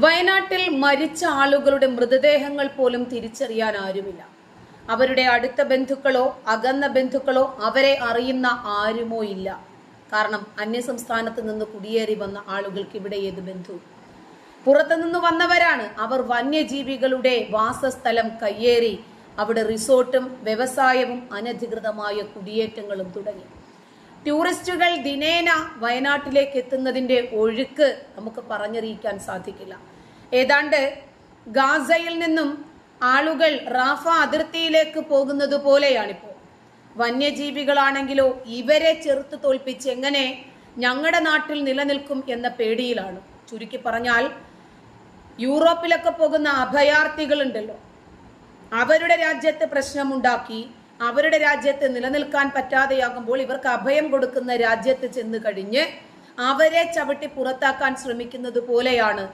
വയനാട്ടിൽ മരിച്ച ആളുകളുടെ മൃതദേഹങ്ങൾ പോലും തിരിച്ചറിയാൻ ആരുമില്ല. അവരുടെ അടുത്ത ബന്ധുക്കളോ അകന്ന ബന്ധുക്കളോ അവരെ അറിയുന്ന ആരുമോ ഇല്ല. കാരണം അന്യസംസ്ഥാനത്ത് നിന്ന് കുടിയേറി വന്ന ആളുകൾക്ക് ഇവിടെ ഏത് ബന്ധു? പുറത്തുനിന്ന് വന്നവരാണ്. അവർ വന്യജീവികളുടെ വാസസ്ഥലം കയ്യേറി അവിടെ റിസോർട്ടും വ്യവസായവും അനധികൃതമായ കുടിയേറ്റങ്ങളും തുടങ്ങി. ടൂറിസ്റ്റുകൾ ദിനേന വയനാട്ടിലേക്ക് എത്തുന്നതിന്റെ ഒഴുക്ക് നമുക്ക് പറഞ്ഞറിയിക്കാൻ സാധിക്കില്ല. ഏതാണ്ട് ഗാസയിൽ നിന്നും ആളുകൾ റാഫ അതിർത്തിയിലേക്ക് പോകുന്നത് പോലെയാണിപ്പോൾ. വന്യജീവികളാണെങ്കിലോ ഇവരെ ചെറുത്ത് തോൽപ്പിച്ച് എങ്ങനെ ഞങ്ങളുടെ നാട്ടിൽ നിലനിൽക്കും എന്ന പേടിയിലാണ്. ചുരുക്കി പറഞ്ഞാൽ യൂറോപ്പിലൊക്കെ പോകുന്ന അഭയാർത്ഥികളുണ്ടല്ലോ, അവരുടെ രാജ്യത്ത് പ്രശ്നമുണ്ടാക്കി അവരുടെ രാജ്യത്ത് നിലനിൽക്കാൻ പറ്റാതെയാകുമ്പോൾ ഇവർക്ക് അഭയം കൊടുക്കുന്ന രാജ്യത്ത് ചെന്ന് കഴിഞ്ഞ് അവരെ ചവിട്ടി പുറത്താക്കാൻ ശ്രമിക്കുന്നത് പോലെയാണ്